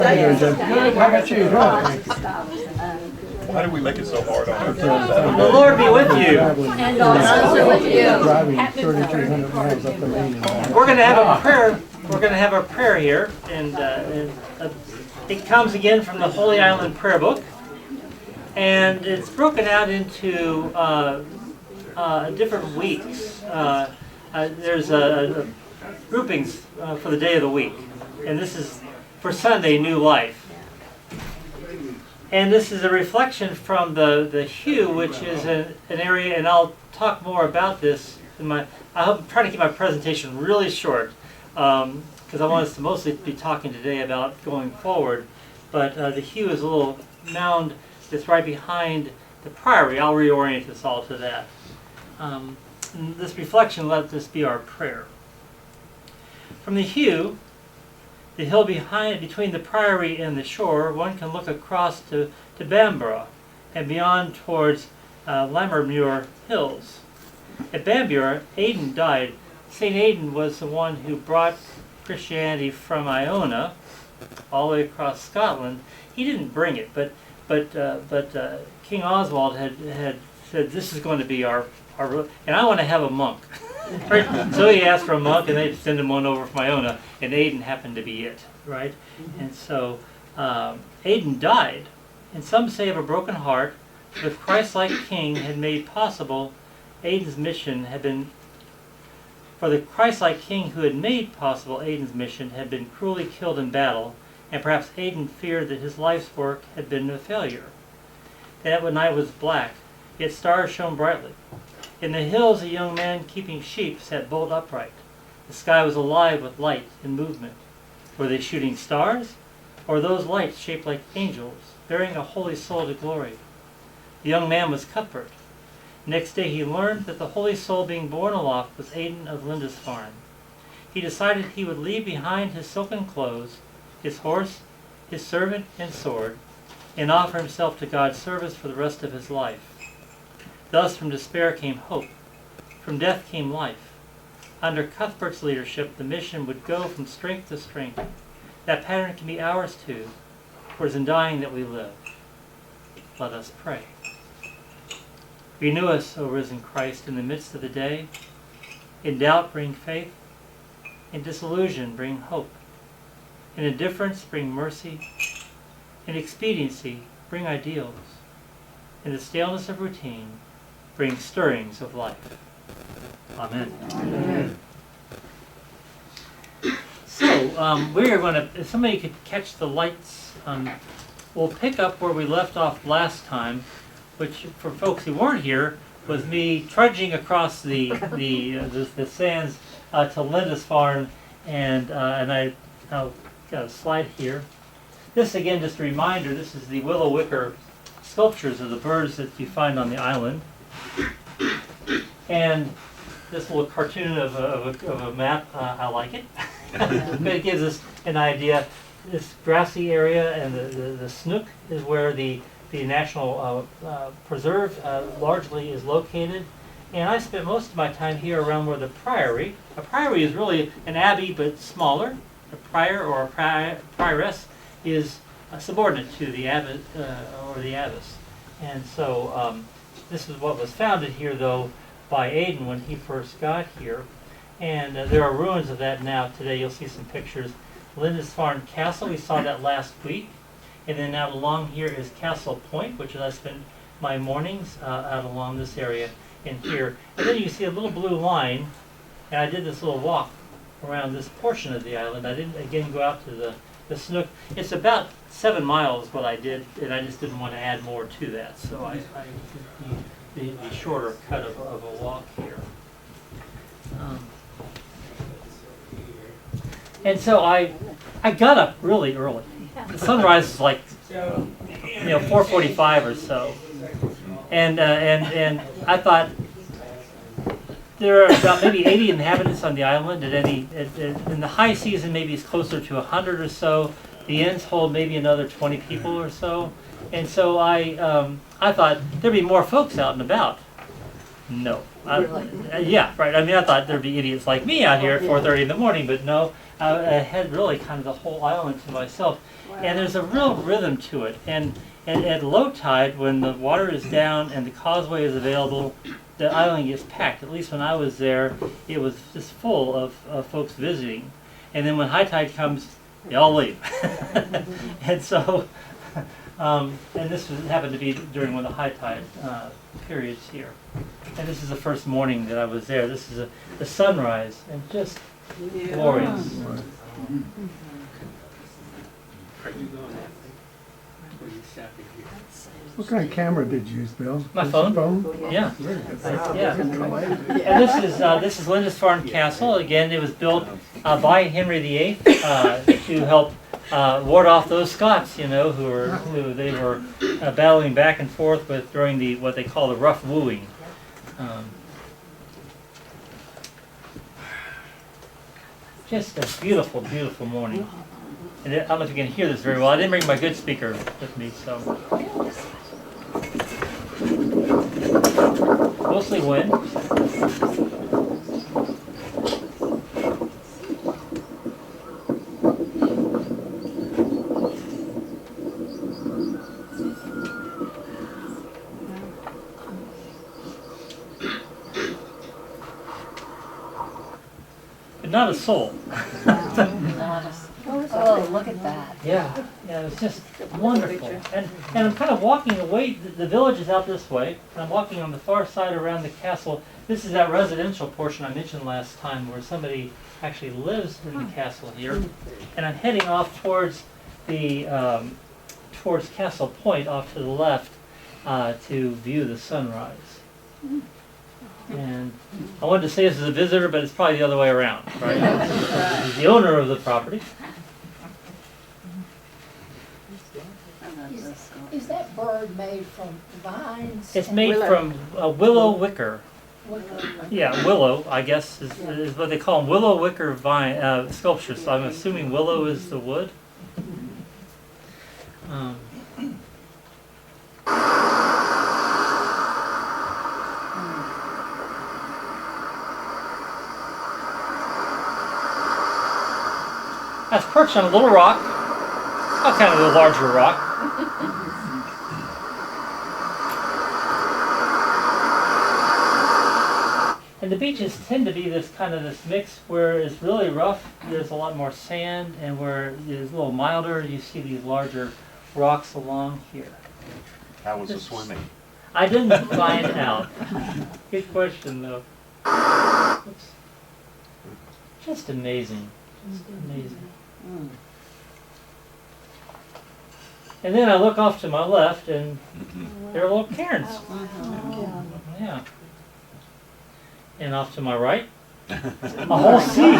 How about you? Why do we make it so hard on The Lord be with you. And also with you. Driving 3,200 miles up the main. We're going to have a prayer. We're going to have a prayer here, and it comes again from the Holy Island Prayer Book, and it's broken out into different weeks. There's groupings for the day of the week, and this is for Sunday, New Life. And this is a reflection from the hue, which is an area, and I'll talk more about this in my. I'm trying to keep my presentation really short because I want us to mostly be talking today about going forward. But the hue is a little mound that's right behind the priory. I'll reorient us all to that. This reflection, let this be our prayer. From the hue, the hill between the priory and the shore, one can look across to Bamborough and beyond towards Lammermuir Hills. At Bamborough, Aidan died. St. Aidan was the one who brought Christianity from Iona all the way across Scotland. He didn't bring it, but King Oswald had said, this is going to be our and I want to have a monk. Right? So he asked for a monk, and they sent him one over from Iona, and Aidan happened to be it, right? And so Aidan died, and some say of a broken heart, but Christ-like king had made possible Aidan's mission had been, for the Christ-like king who had made possible Aidan's mission had been cruelly killed in battle, and perhaps Aidan feared that his life's work had been a failure. That night was black, yet stars shone brightly. In the hills, a young man keeping sheep sat bolt upright. The sky was alive with light and movement. Were they shooting stars, or those lights shaped like angels, bearing a holy soul to glory? The young man was Cuthbert. Next day he learned that the holy soul being borne aloft was Aidan of Lindisfarne. He decided he would leave behind his silken clothes, his horse, his servant, and sword, and offer himself to God's service for the rest of his life. Thus from despair came hope. From death came life. Under Cuthbert's leadership, the mission would go from strength to strength. That pattern can be ours too, for it is in dying that we live. Let us pray. Renew us, O risen Christ, in the midst of the day. In doubt bring faith. In disillusion bring hope. In indifference bring mercy. In expediency bring ideals. In the staleness of routine bring stirrings of life. Amen. Amen. So we are going to, if somebody could catch the lights, we'll pick up where we left off last time, which for folks who weren't here was me trudging across the sands to Lindisfarne, and I'll got a slide here. This again, just a reminder. This is the willow wicker sculptures of the birds that you find on the island, and this little cartoon of a map. I like it. But it gives us an idea. This grassy area and the snook is where the National Preserve largely is located. And I spent most of my time here around where the priory. A priory is really an abbey but smaller. A prior or a prioress is subordinate to the abbot or the abbess. And so this is what was founded here, though, by Aidan when he first got here. And there are ruins of that now today. You'll see some pictures. Lindisfarne Castle, we saw that last week. And then out along here is Castle Point, which I spend my mornings out along this area in here. And then you see a little blue line, and I did this little walk around this portion of the island. I didn't, again, go out to the snook. It's about 7 miles what I did, and I just didn't want to add more to that. So I did the shorter cut of a walk here. And so I got up really early. The sunrise is like 4:45 or so, and I thought there are about maybe 80 inhabitants on the island at any. In the high season, maybe it's closer to 100 or so. The inns hold maybe another 20 people or so, and so I thought there'd be more folks out and about. No. Really? Yeah, right. I mean, I thought there'd be idiots like me out here at 4:30 in the morning, but no. I had really kind of the whole island to myself. And there's a real rhythm to it. And at low tide, when the water is down and the causeway is available, the island gets packed. At least when I was there, it was just full of folks visiting. And then when high tide comes, they all leave. And so, and this happened to be during one of the high tide periods here. And this is the first morning that I was there. This is the sunrise, and just glorious. What kind of camera did you use, Bill? My Just phone. a phone? Yeah. Yeah. Yeah. And this is Lindisfarne Castle. Again, it was built by Henry VIII to help ward off those Scots, who they were battling back and forth with during what they call the rough wooing. Just a beautiful, beautiful morning. And I don't know if you can hear this very well. I didn't bring my good speaker with me, so. Mostly wind. But not a soul. Oh, look at that. Yeah, it was just wonderful. And I'm kind of walking away, the village is out this way, and I'm walking on the far side around the castle. This is that residential portion I mentioned last time where somebody actually lives in the castle here. And I'm heading off towards towards Castle Point off to the left to view the sunrise. And I wanted to say this is a visitor, but it's probably the other way around, right? This is the owner of the property. Is that bird made from vines? It's made from willow wicker. Yeah, willow, I guess, is what they call them. Willow wicker vine sculptures. So I'm assuming willow is the wood. That's perched on a little rock, kind of a larger rock. And the beaches tend to be this mix where it's really rough, there's a lot more sand, and where it's a little milder, you see these larger rocks along here. How was the swimming? I didn't find out. Good question, though. Oops. Just amazing. Just amazing. And then I look off to my left, and there are little cairns. Yeah. And off to my right, a whole sea.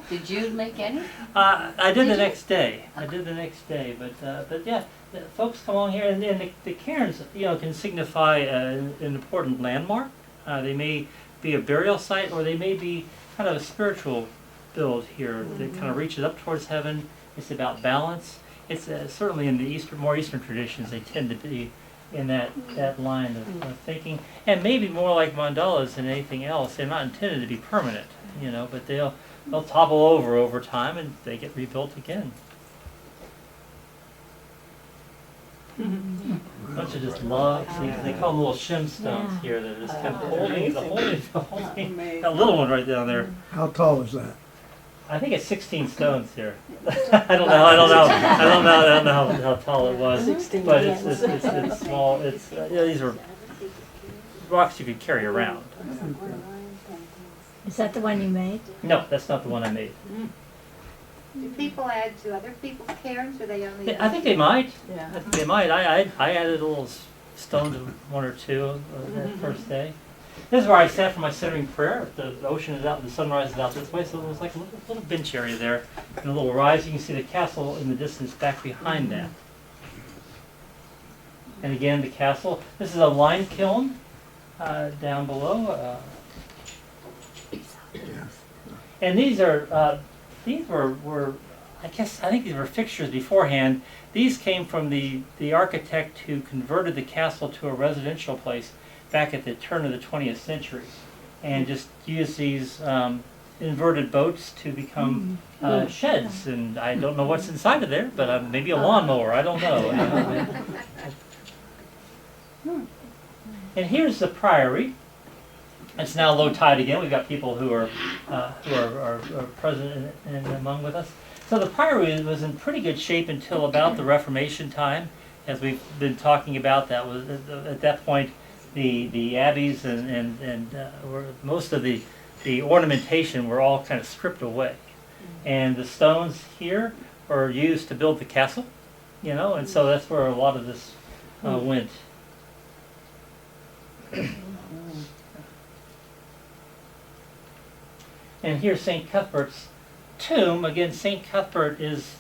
Did you make any? I did the next day. But yeah, the folks come along here, and the cairns, can signify an important landmark. They may be a burial site, or they may be kind of a spiritual build here that kind of reaches up towards heaven. It's about balance. It's certainly in the more Eastern traditions, they tend to be in that line of thinking, and maybe more like mandalas than anything else. They're not intended to be permanent, but they'll topple over time, and they get rebuilt again. A bunch of just logs. They call them little shim stones here that are just kind of holding the whole thing. That little one right down there. How tall is that? I think it's 16 stones here. I don't know how tall it was, but it's small. These are rocks you could carry around. Is that the one you made? No, that's not the one I made. Do people add to other people's cairns, or they only? I think they might. Yeah. I think they might. I added a little stone to one or two that first day. This is where I sat for my centering prayer. The ocean is out, the sunrise is out this way, so there was like a little bench area there, and a little rise. You can see the castle in the distance back behind that. And again, the castle. This is a lime kiln down below. And these were I think these were fixtures beforehand. These came from the architect who converted the castle to a residential place. back at the turn of the 20th century, and just used these inverted boats to become sheds. And I don't know what's inside of there, but maybe a lawnmower. I don't know. And here's the Priory. It's now low tide again. We've got people who are present and among with us. So the Priory was in pretty good shape until about the Reformation time, as we've been talking about. That was at that point the abbeys and were most of the ornamentation were all kind of stripped away, and the stones here were used to build the castle, and so that's where a lot of this went. And here's St. Cuthbert's tomb. Again, St. Cuthbert is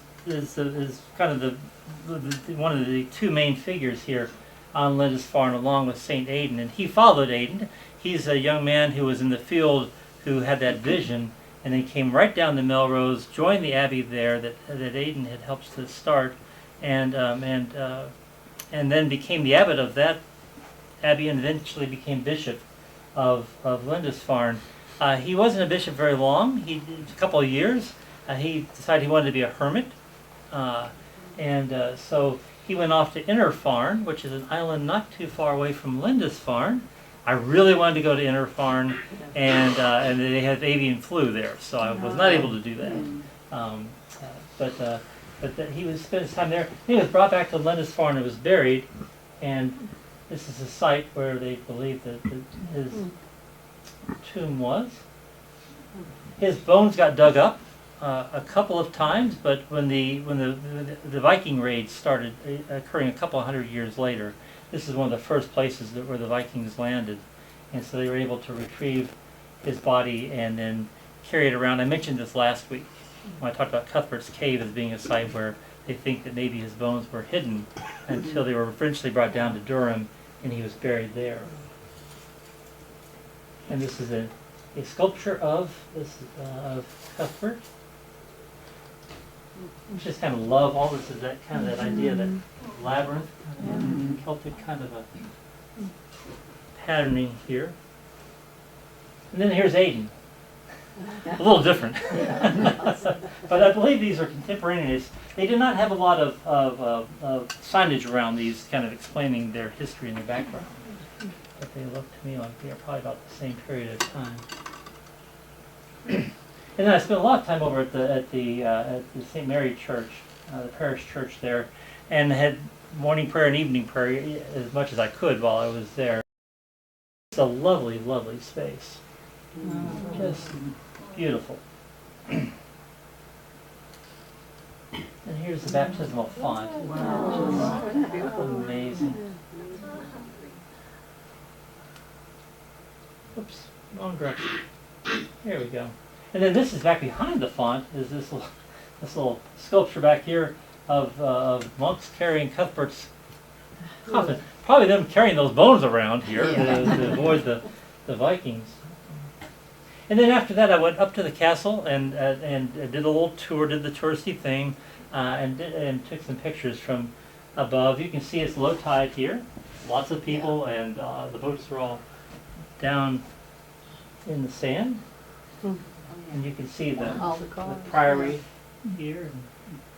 kind of one of the two main figures here on Lindisfarne, along with St. Aidan. And he followed Aidan. He's a young man who was in the field who had that vision, and then came right down to Melrose, joined the abbey there that Aidan had helped to start, and then became the abbot of that abbey, and eventually became bishop of Lindisfarne. He wasn't a bishop very long. A couple of years. He decided he wanted to be a hermit, and so he went off to Innerfarne, which is an island not too far away from Lindisfarne. I really wanted to go to Innerfarne, and they had avian flu there, so I was not able to do that. But he spent his time there. He was brought back to Lindisfarne and was buried, and this is the site where they believe that his tomb was. His bones got dug up a couple of times, but when the Viking raids started occurring a couple of hundred years later, this is one of the first places where the Vikings landed, and so they were able to retrieve his body and then carry it around. I mentioned this last week when I talked about Cuthbert's Cave as being a site where they think that maybe his bones were hidden until they were eventually brought down to Durham, and he was buried there. And this is a sculpture of Cuthbert. I just kind of love all this. Is that kind of that idea, that labyrinth, Celtic kind of a patterning here. And then here's Aidan. A little different, but I believe these are contemporaneous. They did not have a lot of signage around these, kind of explaining their history and their background. But they look to me like they are probably about the same period of time. And then I spent a lot of time over at the St. Mary Church, the parish church there, and had morning prayer and evening prayer as much as I could while I was there. It's a lovely, lovely space. Just beautiful. And here's the baptismal font. Just amazing. Oops, wrong direction. Here we go. And then this is back behind the font, is this little sculpture back here of monks carrying Cuthbert's coffin. Probably them carrying those bones around here to avoid the Vikings. And then after that, I went up to the castle and did a little tour, did the touristy thing, and took some pictures from above. You can see it's low tide here, lots of people, and the boats are all down in the sand. And you can see the Priory here,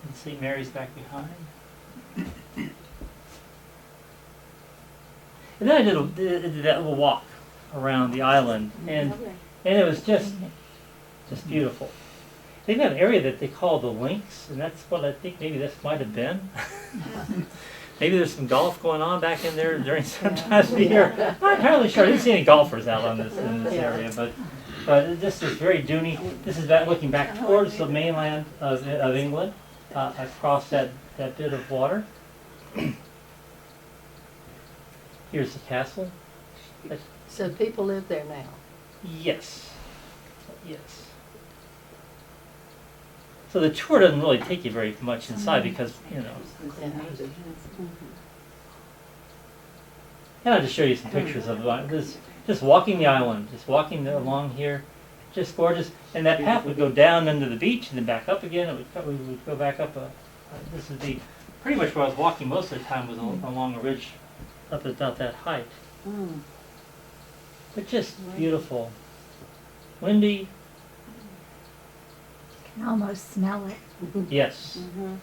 and St. Mary's back behind. And then I did that little walk around the island, and it was just beautiful. They've got an area that they call the Links, and that's what I think maybe this might have been. Maybe there's some golf going on back in there during some times of the year. I'm not entirely sure. I didn't see any golfers out on in this area, but this is very duny. This is looking back towards the mainland of England, across that bit of water. Here's the castle. So people live there now? Yes. So the tour doesn't really take you very much inside because, And I'll just show you some pictures of this. Just walking the island, just walking along here, just gorgeous. And that path would go down into the beach and then back up again. We would go back up. This would be pretty much where I was walking most of the time, was along a ridge up about that height. but just beautiful. Windy, Can almost smell it. yes. Mhm.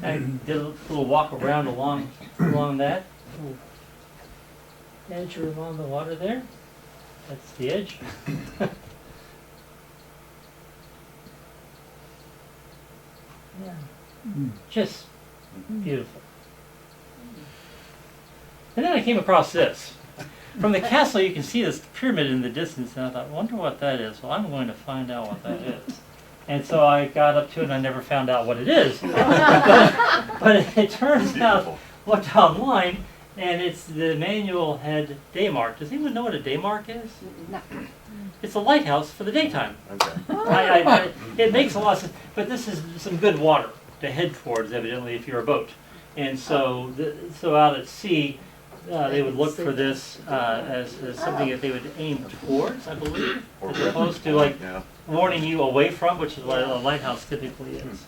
I did a little walk around along that little edge along the water there. That's the edge. Yeah, just beautiful. And then I came across this. From the castle, you can see this pyramid in the distance, and I thought, wonder what that is. Well, I'm going to find out what that is. And so I got up to it, and I never found out what it is. but it turns out, looked online, and it's the Manual Head Day Mark. Does anyone know what a day mark is? No. It's a lighthouse for the daytime. Okay. It makes a lot of sense, but this is some good water to head towards, evidently, if you're a boat. And so, so out at sea, they would look for this as something that they would aim towards, I believe, as opposed to like Yeah. warning you away from, which is what a lighthouse typically is.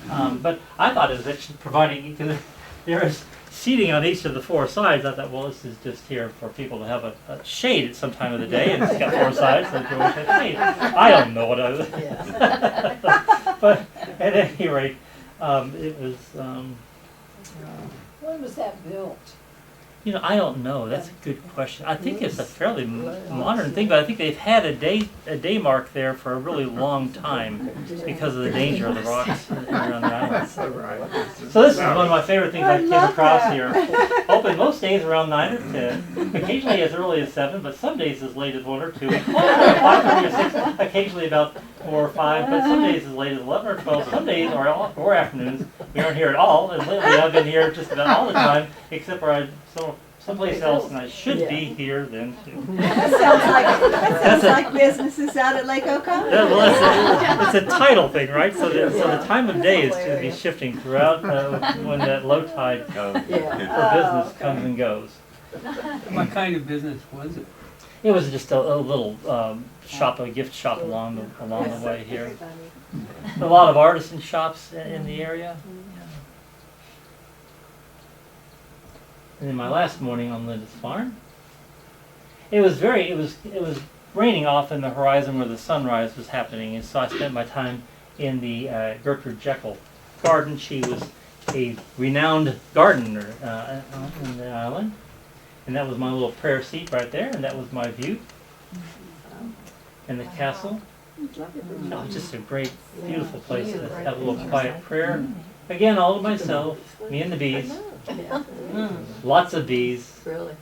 But I thought it was actually providing, because there is seating on each of the four sides. I thought, well, this is just here for people to have a shade at some time of the day, and it's got four sides, so people have shade. I don't know what I was. Yeah. But at any rate, it was. When was that built? You know, I don't know. That's a good question. I think it's a fairly modern thing, but I think they've had a day mark there for a really long time because of the danger of the rocks around the island. So this is one of my favorite things I came across here. Open most days around 9 or 10, occasionally as early as 7, but some days as late as 1 or 2, 5:30 or 6, occasionally about 4 or 5, but some days as late as 11 or 12, some days or afternoons. We aren't here at all, and lately I've been here just about all the time, except for someplace else, and I should be here then too. That sounds like businesses out at Lake Oconee. Yeah, well, it's a tidal thing, right? So the time of day is to be shifting throughout when that low tide for business comes and goes. What kind of business was it? It was just a little shop, a gift shop along the way here. A lot of artisan shops in the area. And then my last morning on Linda's farm, it was raining off in the horizon where the sunrise was happening, and so I spent my time in the Gertrude Jekyll garden. She was a renowned gardener on the island, and that was my little prayer seat right there, and that was my view, and the castle. That was just a great, beautiful place to have a little quiet prayer. Again, all to myself, me and the bees. Lots of bees. Really?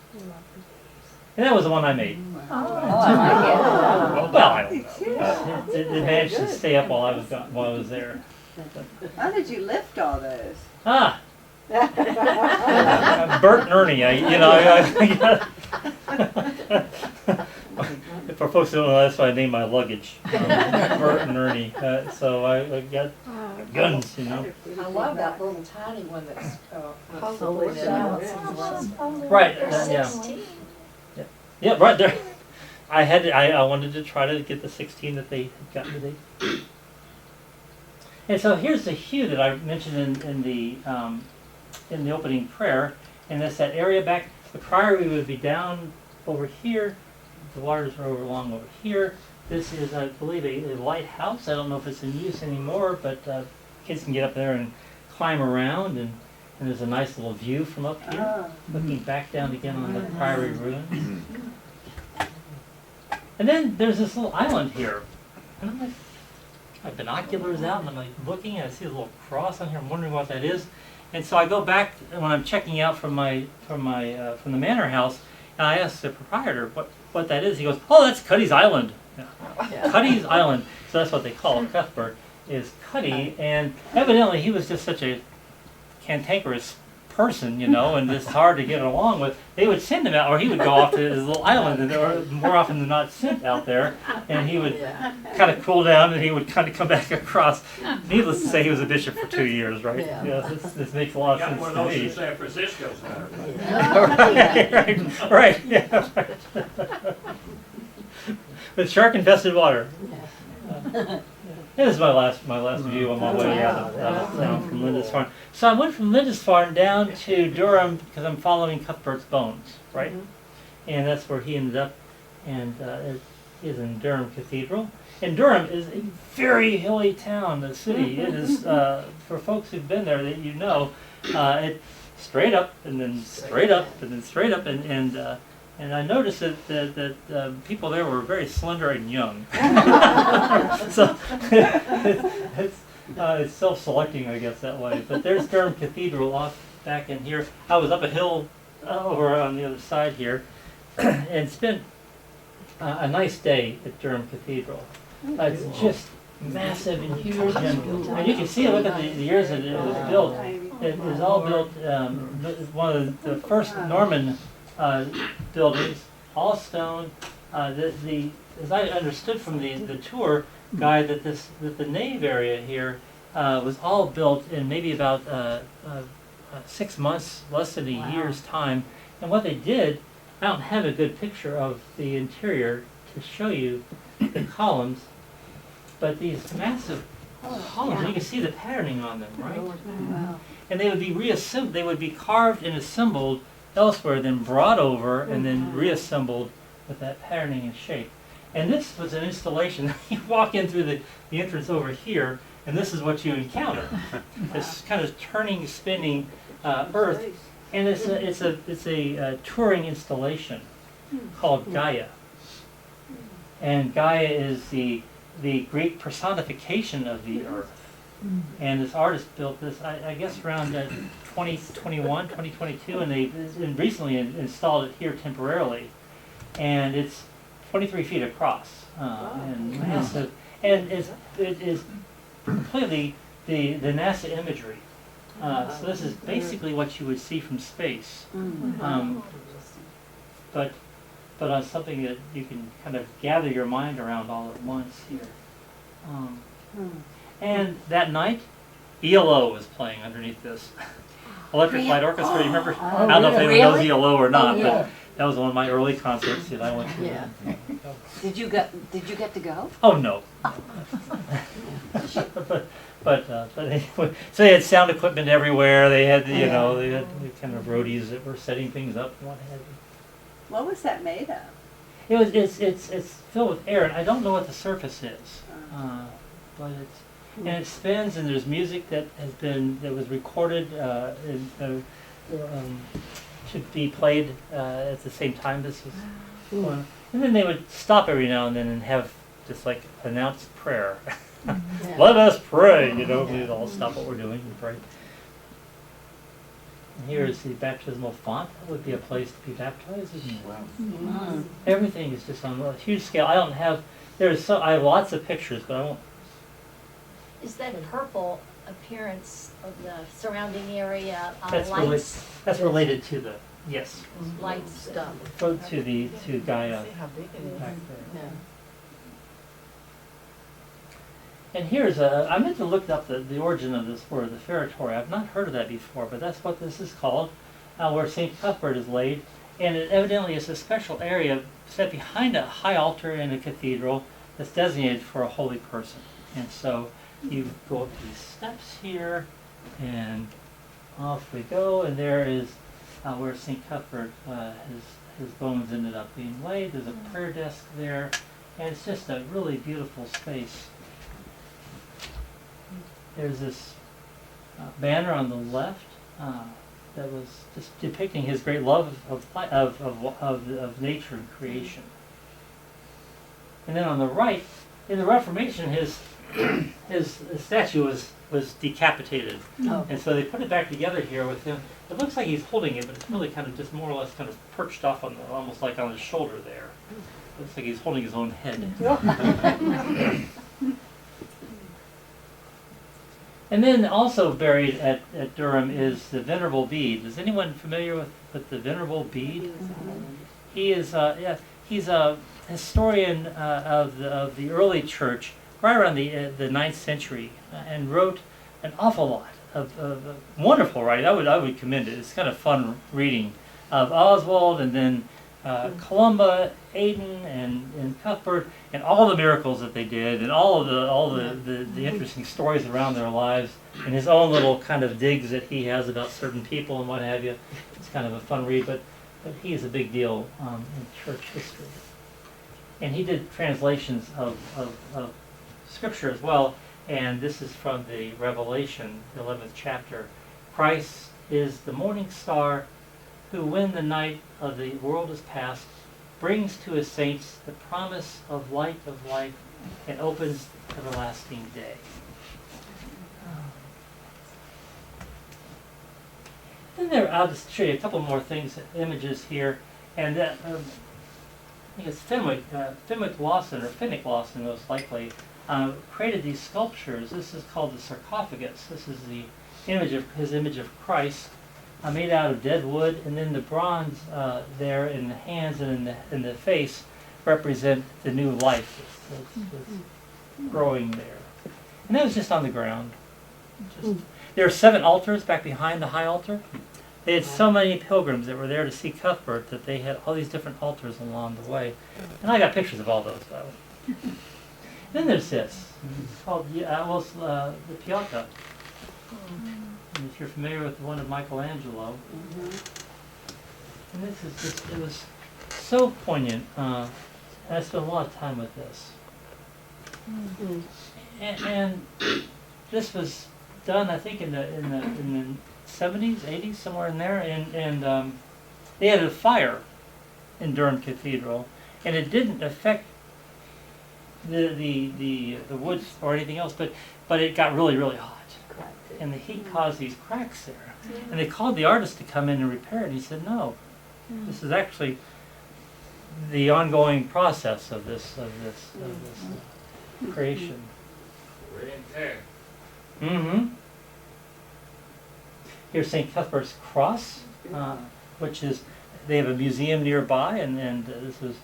And that was the one I made. Oh, I like Well, I don't know. It managed to stay up while I was there. How did you lift all those? Ah! Bert and Ernie, for folks who don't know, that's why I named my luggage. Bert and Ernie. So I got guns, you know. I love that little tiny one that's Holy Right. Yeah, right there. I wanted to try to get the 16 that they had gotten today. And so here's the hue that I mentioned in the opening prayer, and that's that area back. The priory would be down over here. The waters are along over here. This is, I believe, a lighthouse. I don't know if it's in use anymore, but kids can get up there and climb around, and there's a nice little view from up here, looking back down again on the priory ruins. And then there's this little island here, and I'm like, my binoculars out, and I'm like looking, and I see a little cross on here. I'm wondering what that is, and so I go back when I'm checking out from the manor house, and I ask the proprietor what that is. He goes, "Oh, that's Cuddy's Island." Yeah. Cuddy's Island. So that's what they call it. Cuthbert is Cuddy, and evidently he was just such a cantankerous person, and it's hard to get along with. They would send him out, or he would go off to his little island, and they were more often than not sent out there, and he would kind of cool down, and he would kind of come back across. Needless to say, he was a bishop for 2 years, right? Yeah. This makes a lot of sense to me. San Francisco. Right. Yeah. With shark-infested water. This is my last view on my way out of town from Lindisfarne. So I went from Lindisfarne down to Durham because I'm following Cuthbert's bones, right? And that's where he ended up, and it is in Durham Cathedral. And Durham is a very hilly town, the city. It is, for folks who've been there, that you know, it straight up and then straight up and then straight up, and I noticed that people there were very slender and young. So it's self-selecting, I guess, that way. But there's Durham Cathedral off back in here. I was up a hill over on the other side here, and spent a nice day at Durham Cathedral. It's just massive and huge, and you can see, look at the years that it was built. It was all built, one of the first Norman buildings, all stone. As I understood from the tour guide, that the nave area here was all built in maybe about 6 months, less than a year's time. And what they did, I don't have a good picture of the interior to show you the columns, but these massive columns, you can see the patterning on them, right? And they would be reassembled, they would be carved and assembled elsewhere, then brought over and then reassembled with that patterning and shape. And this was an installation. You walk in through the entrance over here, and this is what you encounter. This kind of turning, spinning earth. And it's a touring installation called Gaia. And Gaia is the Greek personification of the earth. And this artist built this, I guess, around 2021, 2022, and they recently installed it here temporarily. And it's 23 feet across, and massive. And it is completely the NASA imagery. So this is basically what you would see from space, but on something that you can kind of gather your mind around all at once here. And that night, ELO was playing underneath this. Electric Light Orchestra, you remember? I don't know if anyone knows ELO or not, but that was one of my early concerts that I went to. Yeah. Did you get to go? Oh no. But anyway, so they had sound equipment everywhere. They had they had kind of roadies that were setting things up and what have you. What was that made of? It's filled with air, and I don't know what the surface is, but it spins, and there's music that was recorded to be played at the same time this was going on. And then they would stop every now and then and have just like announced prayer. Let us pray, we'd all stop what we're doing and pray. And here is the baptismal font. That would be a place to be baptized, isn't it? Wow. Everything is just on a huge scale. I have lots of pictures, but I won't. Is that purple appearance of the surrounding area That's related to the light stuff? to Gaia See how big it is. back there. Yeah. And here's I meant to look up the origin of this word, the feretory. I've not heard of that before, but that's what this is called, where St. Cuthbert is laid. And it evidently is a special area set behind a high altar in a cathedral that's designated for a holy person. And so you go up these steps here, and off we go, and there is where St. Cuthbert, his bones ended up being laid. There's a prayer desk there, and it's just a really beautiful space. There's this banner on the left that was just depicting his great love of nature and creation. And then on the right, in the Reformation, his statue was decapitated, and so they put it back together here with him. It looks like he's holding it, but it's really kind of just more or less kind of perched off on almost like on his shoulder there. Looks like he's holding his own head. And then also buried at Durham is the Venerable Bede. Is anyone familiar with the Venerable Bede? He is he's a historian of the early church, right around the 9th century, and wrote an awful lot of wonderful writing. I would commend it. It's kind of fun reading of Oswald, and then Columba, Aden, and Cuthbert, and all the miracles that they did, and all of the interesting stories around their lives, and his own little kind of digs that he has about certain people and what have you. It's kind of a fun read, but he is a big deal in church history. And he did translations of scripture as well, and this is from the Revelation, the 11th chapter. Christ is the morning star who, when the night of the world is past, brings to his saints the promise of light and opens everlasting day. Then I'll just show you a couple more things, images here, and that I think it's Fenwick Lawson most likely, created these sculptures. This is called the sarcophagus. This is the his image of Christ, made out of dead wood, and then the bronze there in the hands and in the face represent the new life that's growing there. And that was just on the ground. There are 7 altars back behind the high altar. They had so many pilgrims that were there to see Cuthbert that they had all these different altars along the way. And I got pictures of all those, by the way. Then there's this. It's called the Pietà. And if you're familiar with the one of Michelangelo. And this is just, it was so poignant. And I spent a lot of time with this. And this was done, I think, in the 70s, 80s, somewhere in there, and they had a fire in Durham Cathedral, and it didn't affect the wood or anything else, but it got really, really hot, and the heat caused these cracks there, and they called the artist to come in and repair it, and he said, no, this is actually the ongoing process of this creation. Here's St. Cuthbert's Cross, which is, they have a museum nearby, and this was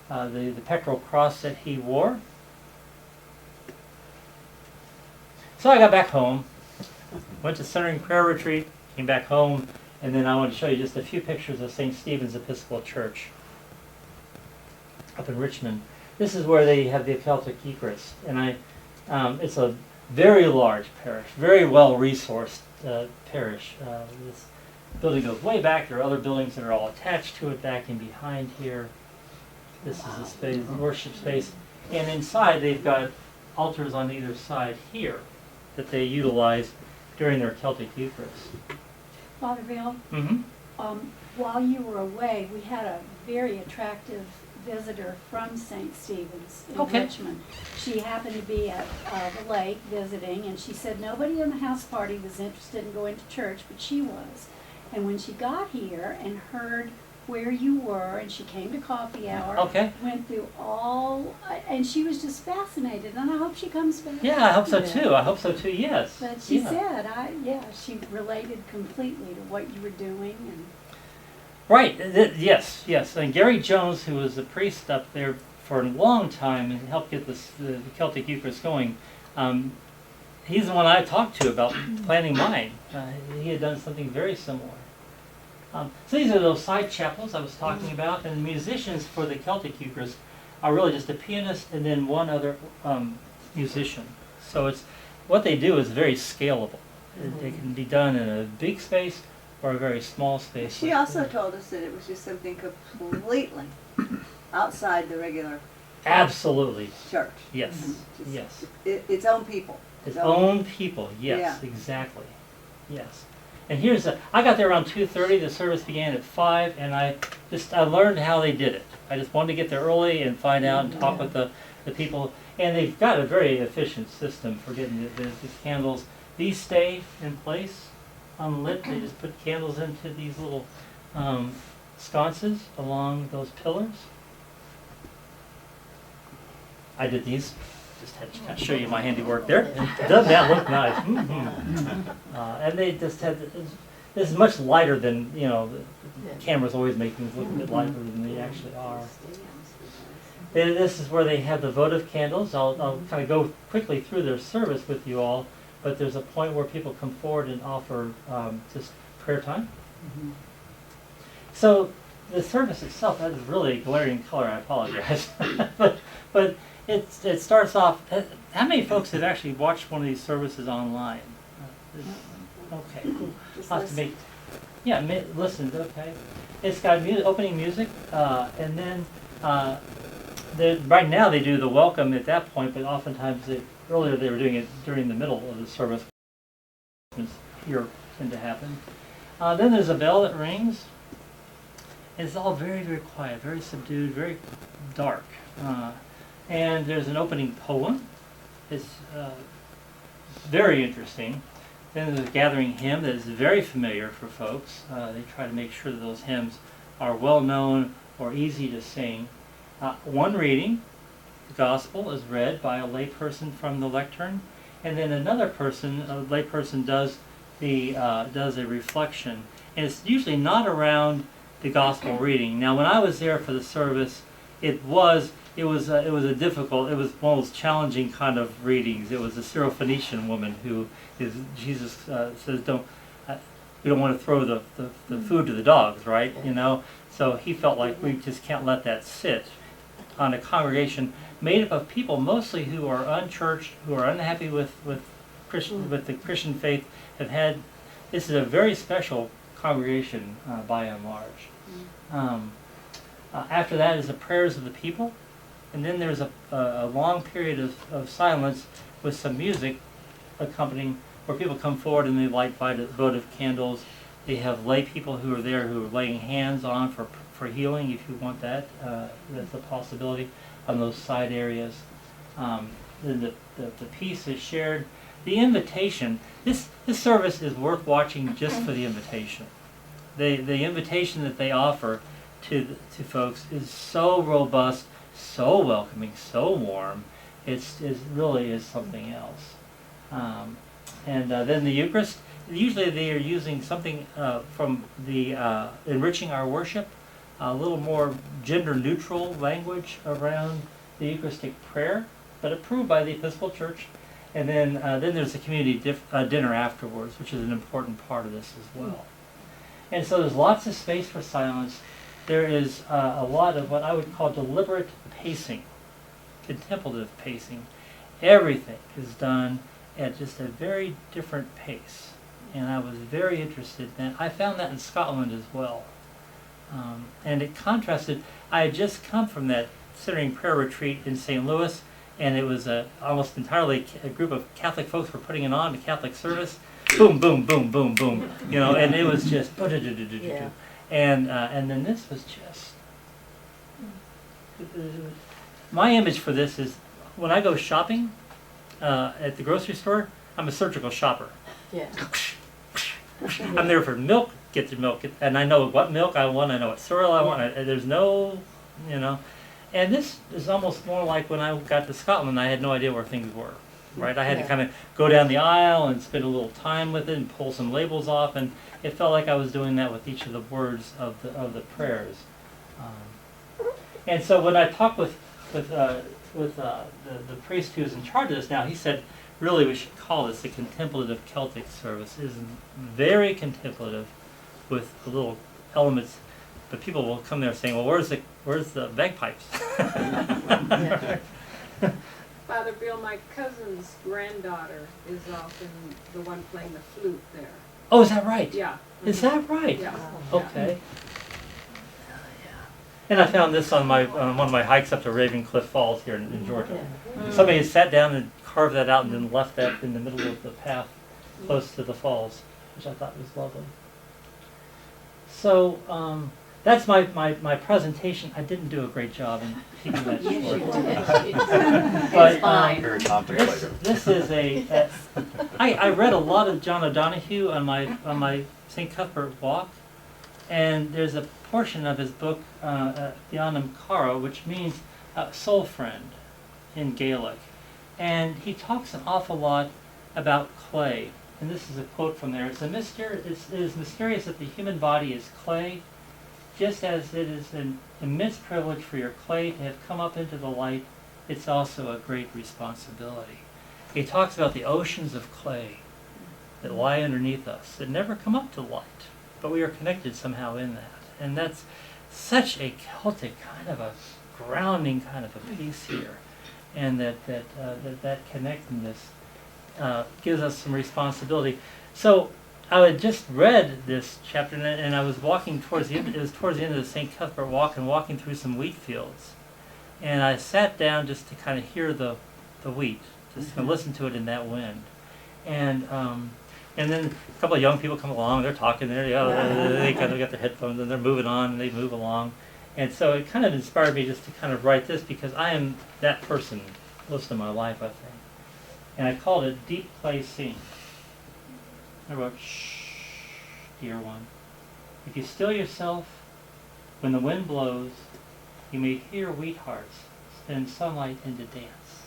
the pectoral cross that he wore. So I got back home, went to Centering Prayer Retreat, came back home, and then I want to show you just a few pictures of St. Stephen's Episcopal Church up in Richmond. This is where they have the Celtic Eucharist, and it's a very large parish, very well resourced parish. This building goes way back. There are other buildings that are all attached to it back and behind here. This is the space, worship space, and inside they've got altars on either side here that they utilize during their Celtic Eucharist. Father Bill, Mm-hmm. while you were away, we had a very attractive visitor from St. Stephen's in Okay. Richmond. She happened to be at the lake visiting, and she said nobody in the house party was interested in going to church, but she was. And when she got here and heard where you were, and she came to coffee hour, Okay. went through all, and she was just fascinated, and I hope she comes back. Yeah, I hope so Yeah. too. I hope so too. Yes. But she Yeah. said, she related completely to what you were doing, and Right. Yes. Yes. And Gary Jones, who was a priest up there for a long time and helped get the Celtic Eucharist going, he's the one I talked to about planning mine. He had done something very similar. So these are those side chapels I was talking about, and the musicians for the Celtic Eucharist are really just a pianist and then one other musician. So it's what they do is very scalable. It can be done in a big space or a very small space. She also told us that it was just something completely outside the regular Absolutely. church. Yes. Just Yes. Its own people. Its own people. Yes. Yeah. Exactly. Yes. And here's I got there around 2:30. The service began at 5, and I learned how they did it. I just wanted to get there early and find out and talk with the people. And they've got a very efficient system for getting these candles. These stay in place, unlit. They just put candles into these little sconces along those pillars. I did these. Just had to kind of show you my handiwork there. Doesn't that look nice? Mm-hmm. And they just had, this is much lighter than, the cameras always make things look a bit lighter than they actually are. And this is where they have the votive candles. I'll kind of go quickly through their service with you all, but there's a point where people come forward and offer just prayer time. So the service itself has really glaring color. I apologize, but it starts off. How many folks have actually watched one of these services online? Okay, Just I'll have to listen. make. Yeah, listen. Okay, it's got opening music, and then right now they do the welcome at that point, but oftentimes earlier they were doing it during the middle of the service. Here tend to happen. Then there's a bell that rings. It's all very, very quiet, very subdued, very dark. And there's an opening poem. It's very interesting. Then there's a gathering hymn that is very familiar for folks. They try to make sure that those hymns are well known or easy to sing. One reading, the gospel, is read by a layperson from the lectern, and then another person, a layperson, does a reflection, and it's usually not around the gospel reading. Now, when I was there for the service, it was a difficult, it was one of those challenging kind of readings. It was a Syrophoenician woman who Jesus says, we don't want to throw the food to the dogs, right? You know, so he felt like we just can't let that sit on a congregation made up of people mostly who are unchurched, who are unhappy with the Christian faith. This is a very special congregation by and large. After that is the prayers of the people, and then there's a long period of silence with some music accompanying, where people come forward and they light votive candles. They have lay people who are there who are laying hands on for healing, if you want that. That's a possibility on those side areas. Then the peace is shared. The invitation, this service is worth watching just for the invitation. The invitation that they offer to folks is so robust, so welcoming, so warm. It really is something else. And then the Eucharist, usually they are using something from the Enriching Our Worship, a little more gender neutral language around the Eucharistic prayer, but approved by the Episcopal Church. And then there's a community dinner afterwards, which is an important part of this as well. And so there's lots of space for silence. There is a lot of what I would call deliberate pacing, contemplative pacing. Everything is done at just a very different pace. And I was very interested in that. I found that in Scotland as well. And it contrasted. I had just come from that centering prayer retreat in St. Louis, and it was almost entirely a group of Catholic folks were putting it on, a Catholic service. Boom, boom, boom, boom, boom. You know, and it was just Yeah. and then this was just. My image for this is when I go shopping at the grocery store, I'm a surgical shopper. Yeah. I'm there for milk, get the milk, and I know what milk I want, I know what cereal I want, there's no, and this is almost more like when I got to Scotland, I had no idea where things were, right? I had to Yeah. kind of go down the aisle and spend a little time with it and pull some labels off, and it felt like I was doing that with each of the words of the prayers. And so when I talked with the priest who's in charge of this now, he said, really, we should call this the contemplative Celtic service. It is very contemplative with the little elements, but people will come there saying, well, where's the bagpipes? Yeah. Father Bill, my cousin's granddaughter is often the one playing the flute there. Oh, is that right? Yeah. Is that right? Yeah. Okay. And I found this on one of my hikes up to Ravencliff Falls here in Georgia. Somebody had sat down and carved that out and then left that in the middle of the path close to the falls, which I thought was lovely. So that's my presentation. I didn't do a great job in keeping that short. But Very contemplative. this is I read a lot of John O'Donohue on my St. Cuthbert walk, and there's a portion of his book, Bionam Cara, which means soul friend in Gaelic. And he talks an awful lot about clay. And this is a quote from there. It is mysterious that the human body is clay, just as it is an immense privilege for your clay to have come up into the light, it's also a great responsibility. He talks about the oceans of clay that lie underneath us, that never come up to light, but we are connected somehow in that. And such a Celtic kind of a grounding kind of a piece here, and that connectedness gives us some responsibility. So I had just read this chapter, and I was walking towards the end. It was towards the end of the St. Cuthbert walk, and walking through some wheat fields, and I sat down just to kind of hear the wheat, just to listen to it in that wind, and then a couple of young people come along. They're talking. They kind of got their headphones, and they're moving on, and they move along, and so it kind of inspired me just to kind of write this, because I am that person most of my life, I think. And I called it Deep Clay Scene. I wrote, shh, dear one, if you still yourself, when the wind blows, you may hear wheat hearts spin sunlight into dance.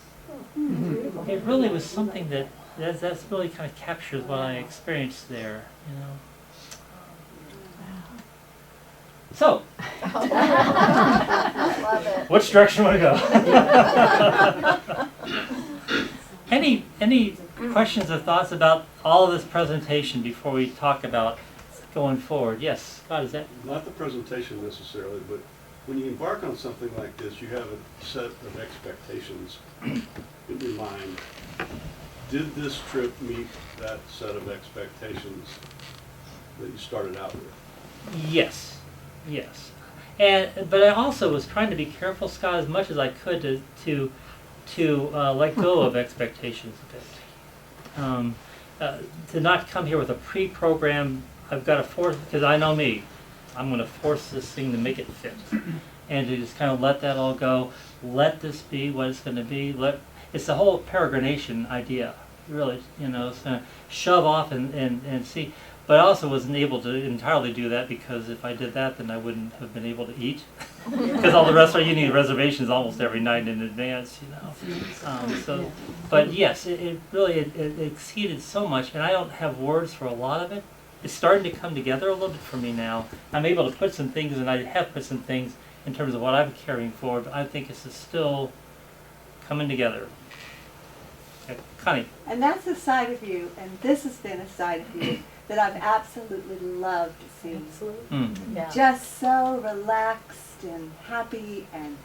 It really was something that's really kind of captures what I experienced there, you know. So, I love it. which direction want to go? Any questions or thoughts about all of this presentation before we talk about going forward? Yes, Scott, is that? Not the presentation necessarily, but when you embark on something like this, you have a set of expectations in your mind. Did this trip meet that set of expectations that you started out with? Yes, yes. But I also was trying to be careful, Scott, as much as I could to let go of expectations a bit. To not come here with a pre-program, I've got to force, because I know me, I'm going to force this thing to make it fit. And to just kind of let that all go, let this be what it's going to be. It's the whole peregrination idea, really, you know, it's going to shove off and see. But I also wasn't able to entirely do that, because if I did that, then I wouldn't have been able to eat. Because all the restaurants, you need reservations almost every night in advance, you know. But yes, it really exceeded so much, and I don't have words for a lot of it. It's starting to come together a little bit for me now. I'm able to put some things, and I have put some things in terms of what I'm carrying forward, but I think this is still coming together. Connie. And that's a side of you, and this has been a side of you that I've absolutely loved to see. Yeah. Just so relaxed and happy and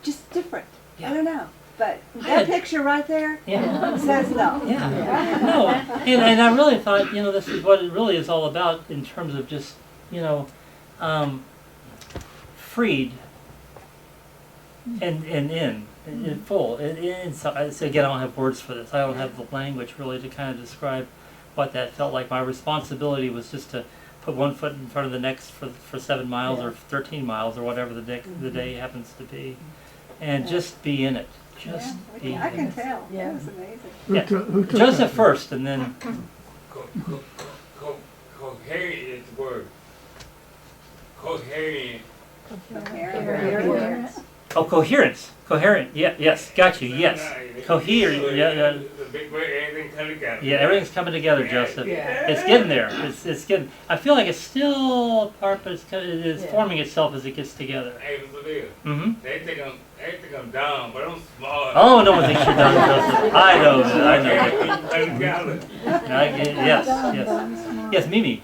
just different. Yeah. I don't know. But that Good. picture right there Yeah. says no. Yeah. No, and I really thought, you know, this is what it really is all about in terms of just, you know, freed and in full. So again, I don't have words for this. I don't have the language really to kind of describe what that felt like. My responsibility was just to put one foot in front of the next for 7 miles or 13 miles or whatever the day happens to be, and just be in it. Just be I in can it. tell. Yeah. That was amazing. Who Yeah. took that Joseph picture? first, and then Coherent is the word. Coherent. Coherent. coherence, coherent. Yeah, yes, got you. Yes, coherent. Yeah. The big word, everything come together. Yeah, everything's coming together, Joseph. Yeah. It's getting there. It's getting. I feel like it's still apart, but it's Yeah. forming itself as it gets together. Hey, what's the deal? Mm-hmm. They think I'm down, but I'm smart. Oh, no one thinks you're done, Joseph. I know that. I know that. Come together. Yes, Mimi.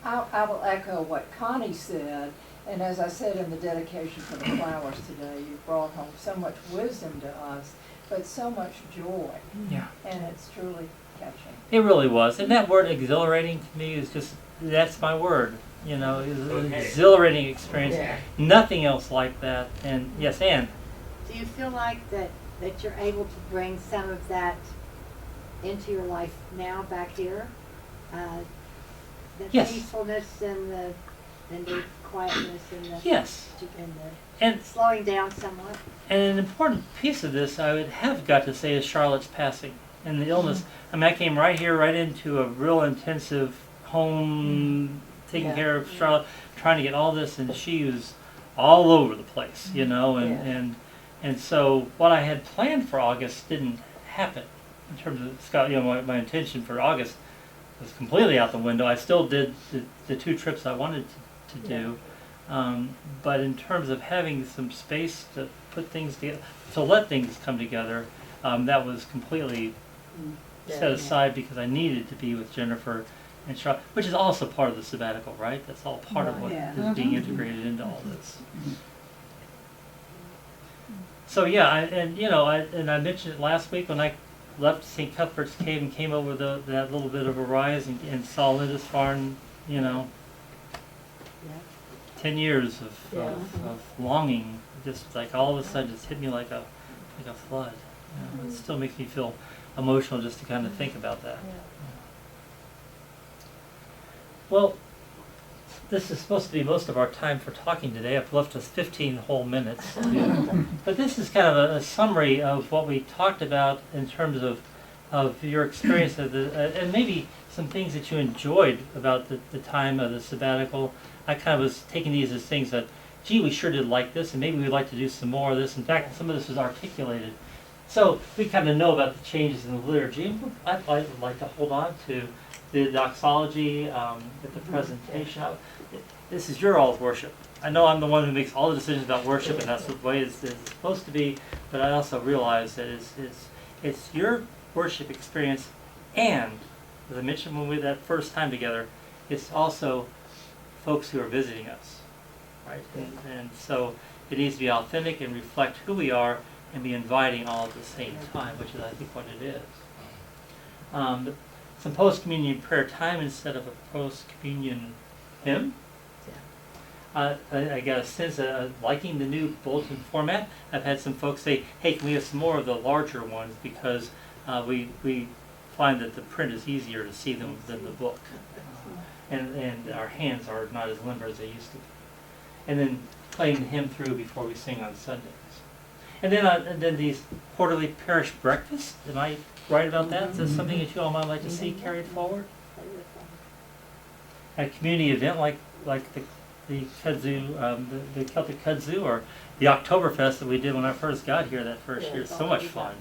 I will echo what Connie said, and as I said in the dedication for the flowers today, you brought home so much wisdom to us, but so much joy, Yeah. and it's truly catching. It really was, and that word exhilarating to me is just—that's my word. You know, it's an exhilarating experience. Yeah. Nothing else like that. And yes, Anne. Do you feel like that you're able to bring some of that into your life now back here? The Yes. peacefulness and the quietness and the Yes. and And the slowing down somewhat. And an important piece of this, I would have got to say, is Charlotte's passing and the illness. I mean, I came right here, right into a real intensive home, taking Yeah. care of Charlotte, trying to get all this, and she was all over the place, you know, and so what I had planned for August didn't happen in terms of Scott. You know, my intention for August was completely out the window. I still did the 2 trips I wanted to do. But in terms of having some space to put things together, to let things come together, that was completely set aside because I needed to be with Jennifer and which is also part of the sabbatical, right? That's all part of what Yeah. is being integrated into all this. So yeah, I mentioned it last week when I left St. Cuthbert's Cave and came over that little bit of a rise and saw Lindisfarne, 10 years of longing, just like all of a sudden just hit me like a flood. It still makes me feel emotional just to kind of think about that. Well, this is supposed to be most of our time for talking today. I've left us 15 whole minutes. But this is kind of a summary of what we talked about in terms of your experience of and maybe some things that you enjoyed about the time of the sabbatical. I kind of was taking these as things that, gee, we sure did like this, and maybe we'd like to do some more of this. In fact, some of this was articulated. So we kind of know about the changes in the liturgy. I'd like to hold on to the doxology at the presentation. This is your all's worship. I know I'm the one who makes all the decisions about worship, and that's the way it's supposed to be, but I also realize that it's your worship experience, and, as I mentioned when we were that first time together, it's also folks who are visiting us, right? And so it needs to be authentic and reflect who we are and be inviting all at the same time, which is, I think, what it is. Some post-communion prayer time instead of a post-communion hymn. I got a sense of liking the new bulletin format. I've had some folks say, hey, can we have some more of the larger ones, because we find that the print is easier to see them than the book. And our hands are not as limber as they used to be. And then playing the hymn through before we sing on Sundays. And then these quarterly parish breakfasts. Am I right about that? Is that something that you all might like to see carried forward? A community event like the kudzu, the Celtic kudzu, or the Oktoberfest that we did when I first got here that first year. So much fun.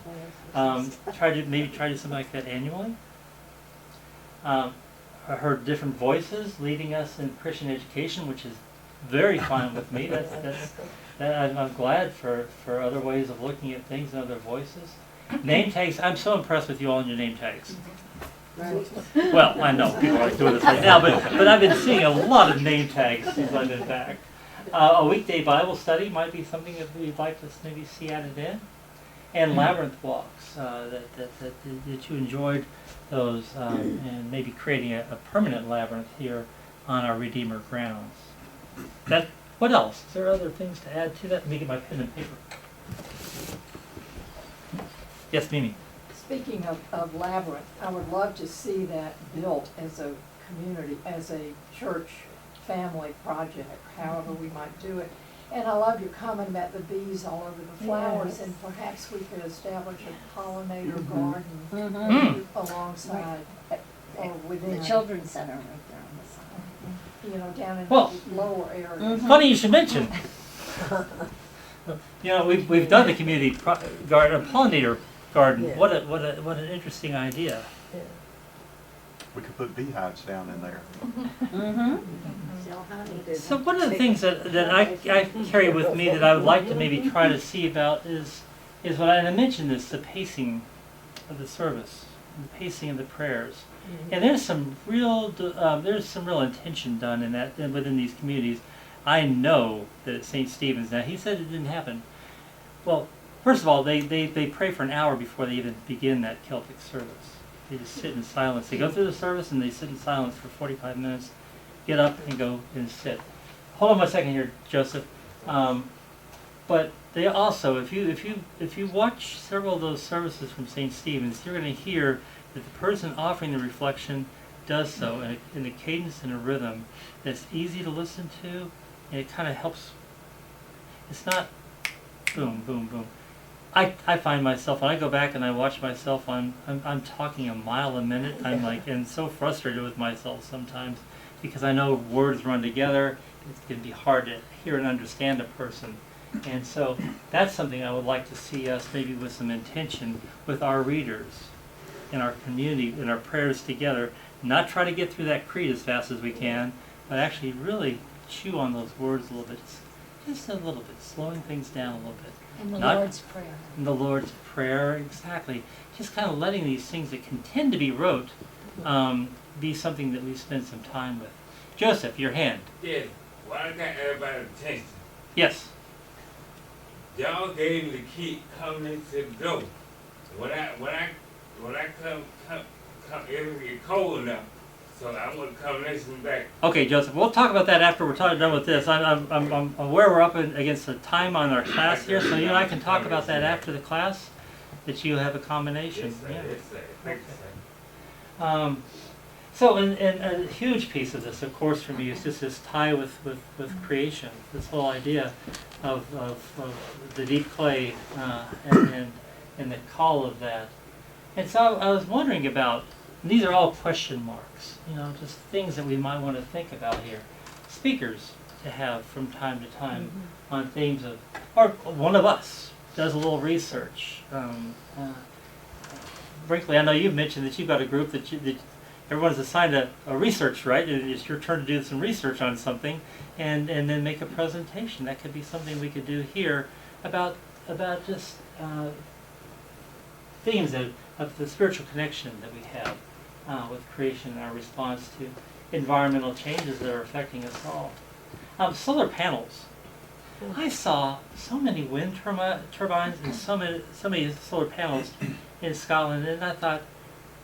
Try to do something like that annually. I heard different voices leading us in Christian education, which is very fun with me. I'm glad for other ways of looking at things and other voices. Name tags. I'm so impressed with you all in your name tags. Well, I know people are doing this right now, but I've been seeing a lot of name tags since I've been back. A weekday Bible study might be something that we'd like to maybe see added in, and labyrinth walks that you enjoyed those, and maybe creating a permanent labyrinth here on our Redeemer grounds. What else? Is there other things to add to that? Let me get my pen and paper. Yes, Mimi. Speaking of Labyrinth, I would love to see that built as a community, as a church family project, however we might do it. And I love your comment about the bees all over the flowers, Yes. and perhaps we could establish a pollinator garden alongside or within. The children's center right there on the side. Down in Well, the lower area. Funny you should mention. We've done the community garden, a pollinator garden. Yeah. What an interesting idea. We could put beehives down in there. Sell honey. So one of the things that I carry with me that I would like to maybe try to see about is what I mentioned this, the pacing of the service, the pacing of the prayers. And there's some real intention done in that within these communities. I know that at St. Stephen's now, he said it didn't happen. Well, first of all, they pray for an hour before they even begin that Celtic service. They just sit in silence. They go through the service and they sit in silence for 45 minutes, get up and go and sit. Hold on a second here, Joseph. But they also, if you watch several of those services from St. Stephen's, you're going to hear that the person offering the reflection does so in a cadence and a rhythm that's easy to listen to, and it kind of helps. It's not boom, boom, boom. I find myself, when I go back and I watch myself, I'm talking a mile a minute. I'm like, and so frustrated with myself sometimes because I know words run together. It can be hard to hear and understand a person. And so that's something I would like to see us maybe with some intention with our readers in our community, in our prayers together. Not try to get through that creed as fast as we can, but actually really chew on those words a little bit. Just a little bit, slowing things down a little bit. And the Lord's Prayer. In the Lord's Prayer, exactly. Just kind of letting these things that can tend to be rote be something that we spend some time with. Joseph, your hand. Yes, why I got everybody's attention? Yes. Y'all gave me the key coming into the door. When I come, it'll get cold enough. So I'm gonna come listen back. Okay, Joseph. We'll talk about that after we're done with this. I'm aware we're up against the time on our class here, so you and I can talk about that after the class. That you have a combination. Yes, sir. Yeah. Yes, sir. Thank you, sir. So, and a huge piece of this, of course, for me is just this tie with creation. This whole idea of the deep clay and the call of that. And so I was wondering about. And these are all question marks, you know, just things that we might want to think about here. Speakers to have from time to time on themes of, or one of us does a little research. Brinkley, I know you've mentioned that you've got a group that everyone's assigned a research, right? It's your turn to do some research on something and then make a presentation. That could be something we could do here about just themes of the spiritual connection that we have with creation and our response to environmental changes that are affecting us all. Solar panels. I saw so many wind turbines and so many solar panels in Scotland, and I thought,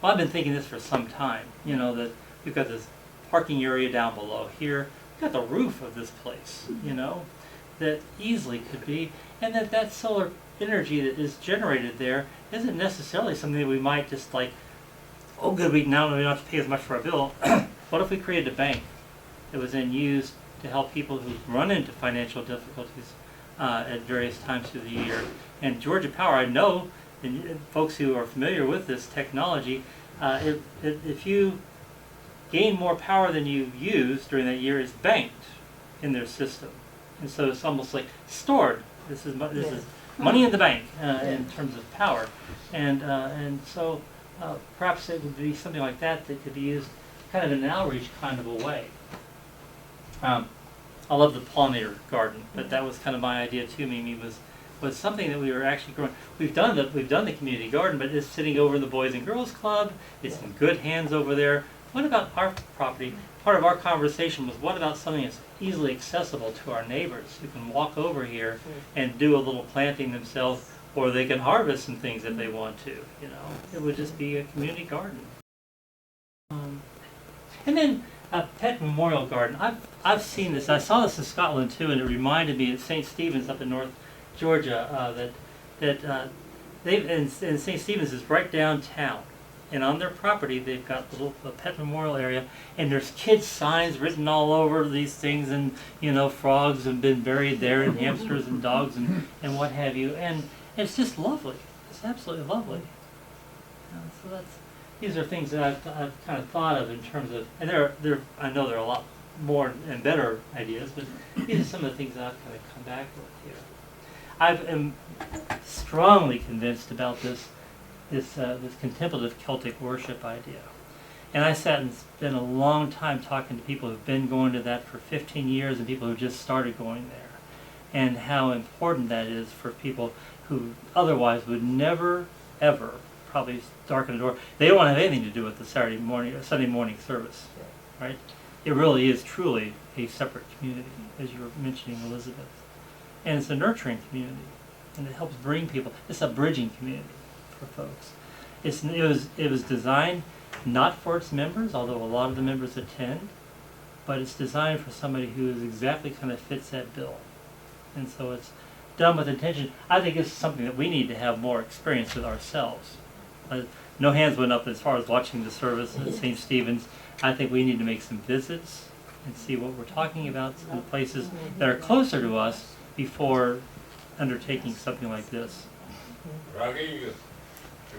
well, I've been thinking this for some time. You know, that we've got this parking area down below here. We've got the roof of this place, you know, that easily could be, and that solar energy that is generated there isn't necessarily something that we might just like, oh good, we now don't have to pay as much for our bill. What if we created a bank that was then used to help people who run into financial difficulties at various times through the year? And Georgia Power, I know, and folks who are familiar with this technology, if you gain more power than you use during that year, it's banked in their system. And so it's almost like stored. This is money in the bank in terms of power, and so perhaps it would be something like that that could be used kind of in an outreach kind of a way. I love the pollinator garden, but that was kind of my idea too. Mimi was something that we were actually growing. We've done the community garden, but it's sitting over in the Boys and Girls Club. It's in good hands over there. What about our property? Part of our conversation was, what about something that's easily accessible to our neighbors who can walk over here and do a little planting themselves, or they can harvest some things if they want to. You know, it would just be a community garden. And then a pet memorial garden. I've seen this. I saw this in Scotland too, and it reminded me of St. Stephen's up in North Georgia. That and St. Stephen's is right downtown. And on their property, they've got a pet memorial area, and there's kids' signs written all over these things, and you know, frogs have been buried there, and hamsters and dogs and what have you, and it's just lovely. It's absolutely lovely. So these are things that I've kind of thought of in terms of, and I know there are a lot more and better ideas, but these are some of the things that I've kind of come back with here. I am strongly convinced about this contemplative Celtic worship idea. And I sat and spent a long time talking to people who've been going to that for 15 years and people who just started going there. And how important that is for people who otherwise would never, ever probably darken the door. They don't want to have anything to do with the Saturday morning or Sunday morning service, right? It really is truly a separate community, as you were mentioning, Elizabeth. And it's a nurturing community, and it helps bring people. It's a bridging community for folks. It was designed not for its members, although a lot of the members attend, but it's designed for somebody who is exactly kind of fits that bill. And so it's done with intention. I think it's something that we need to have more experience with ourselves. No hands went up as far as watching the service at St. Stephen's. I think we need to make some visits and see what we're talking about, some places that are closer to us before undertaking something like this. Rock Eagle.